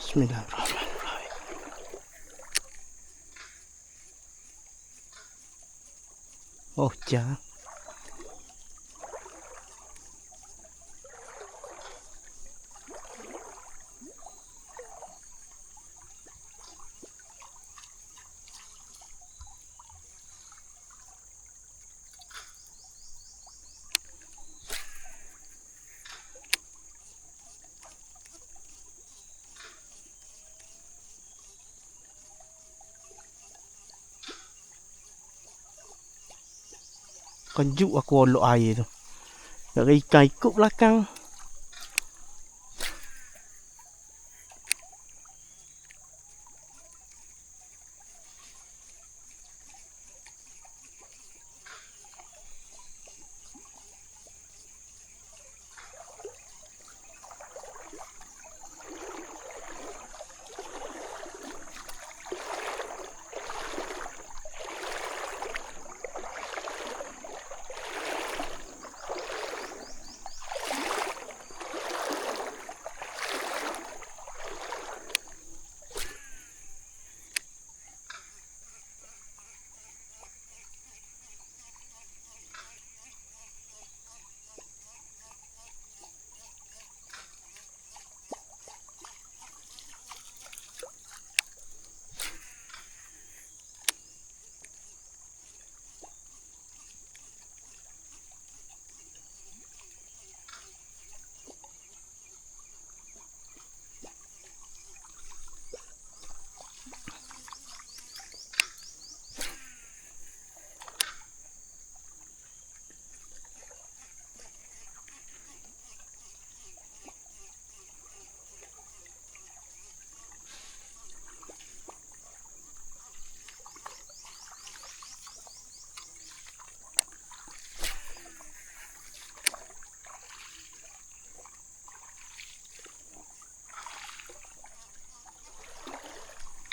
Bismillahirrahmanirrahim. Oh, jah. Kejut aku olok air tu. Nak ikan ikut belakang.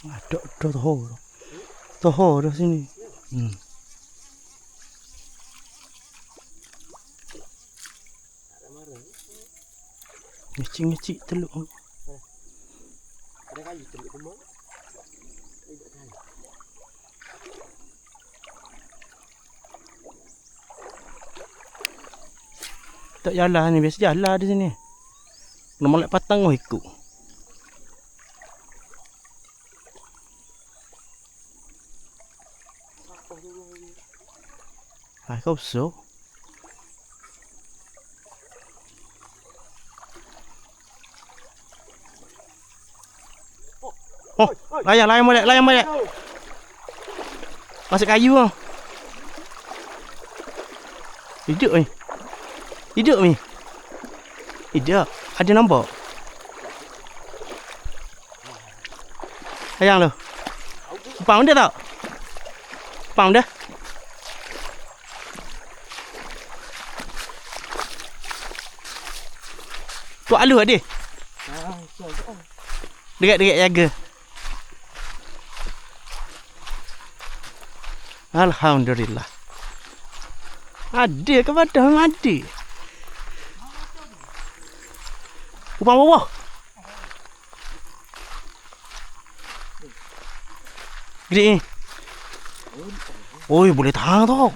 Ada toho dah sini. Ngecik teluk. Ada kayu teluk rumah. Tak jalan ni, biasa jalan di sini. Nak molek patang ikut. I hope so. Oh, layang molek. Masuk kayu ah. Hidup ni. Hidup. Ada nampak? Layang tu. Pang dia tak? Pang dia. Tuak alu adik. Dekat jaga. Alhamdulillah. Ada ke badan ada. Upang bawah. Gede ni. Oi, boleh tahan tau.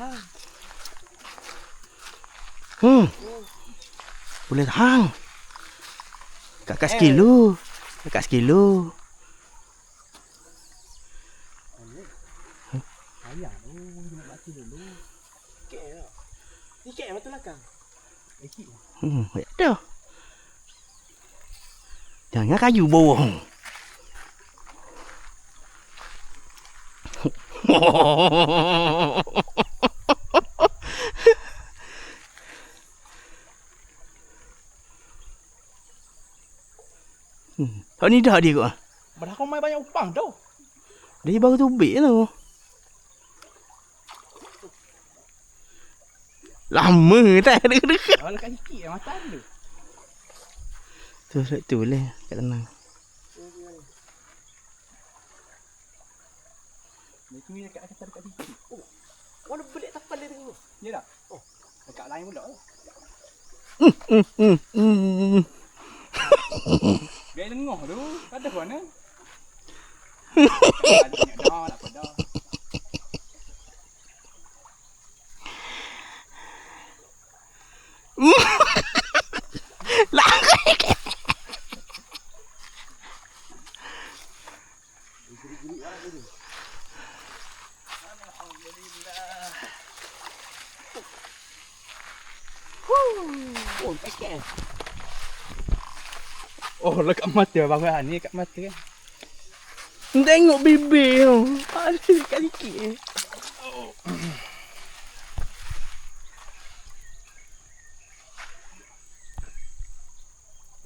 Boleh tahan. Kat sekilo. Ayah tu nak batu dulu. Ikat betul lah kang. Ada. Jangan kayu bawah. Oh ni dah dia kot. Dah kau main banyak upang tu. Dia baru tubik tu. Lama tak ada dekat. Kalau kat sikit mata ada. Tu boleh kat tenang. Ni tu dekat sikit. Oh. Mana belik tapal dia tengok. Ya tak? Oh. Dekat lain pula tu. Biasa Air lengah tu. Ada mana? Banyak dah, tak apa dah. Oh, sikit. Oh, lekat mata bawah ni, kat mata. Tengok bibir tu. Ada sikit-sikit.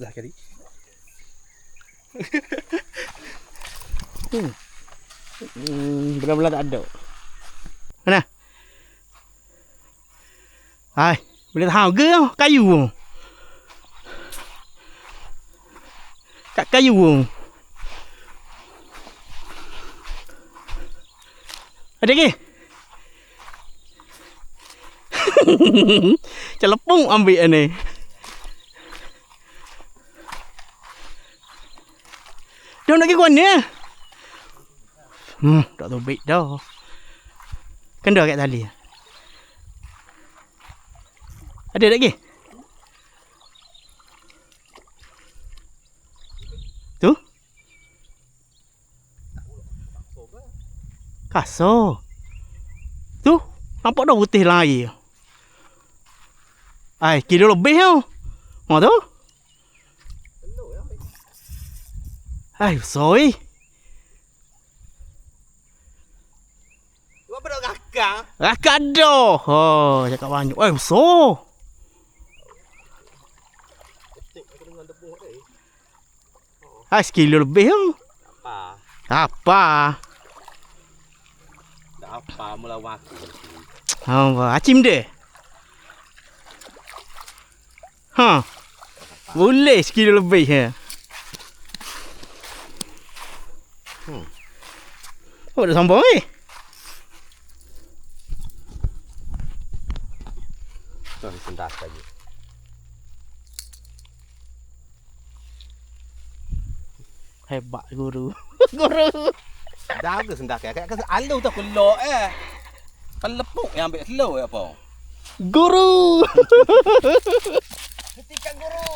Lah kali. Benar-benar tak ada. Mana? Hai, boleh tahu ke tu? Kayu tu. Kat kayu tu. Ada ke? Celepung ambil ni. Dia nak pergi ke mana? Tak tahu baik dah. Kena kat tali. Ada lagi? Tu? Kasar. Tu? Nampak dah putih dalam air. Ai, kilo lebih tau. Ha tu? Ai, besar eh. Apa dah kakak? Rakak dah. Ha, cakap banyak. Ai, besar. Ai, sekilo lebih tau. Apa? Apa? Tak apa, melawan aku. Ha, acim dia. Ha. Boleh sekilo lebih ha. Oh, dah sambung eh. Tu sendak saja. Hebat guru. Guru. Dah ke sendak kayak kan alu tu kelok Kan lepuk yang ambil slow apa? Guru. Ketika guru.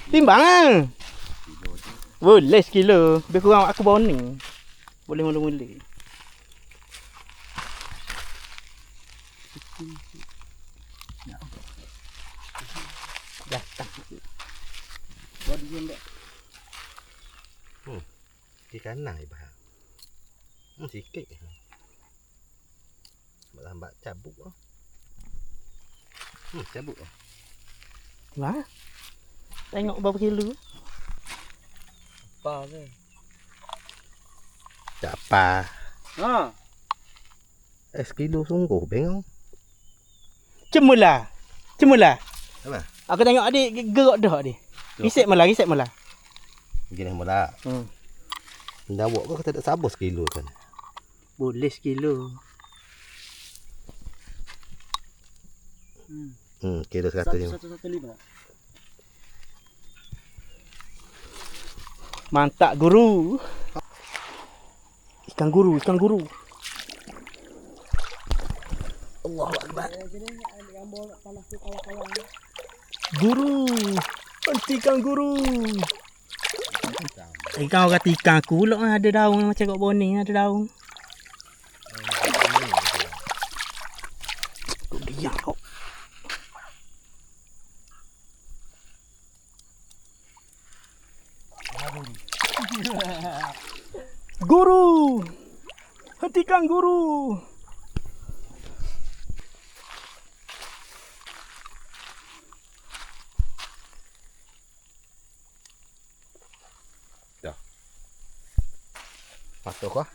Timbang ah. Boleh sekilo. Lebih kurang aku bawa ni. Boleh mula-mula. Datang. Buat dia mbak. Ikan nai bah. Sikit. Lambat cabuk ah. Cabuk ah. Wah. Tengok berapa kilo. Apa ke? Tak apa. Ha. Sekilo sungguh bengong. Cemula. Cemula. Apa? Aku tengok adik gerak dah adik. Risik malah, risik malah. Gini mula. Dah buat kau kata tak sabar sekilo kan. Boleh sekilo. Kilo 105. 115. Mantap guru. Ikan guru, ikan guru. Allahu Akbar. Guru. Hentikan guru. Kau kata ikan aku pula ada daun macam kat bawah ada daun. Kau diam kau. Guru. Hentikan guru. Patuh kah?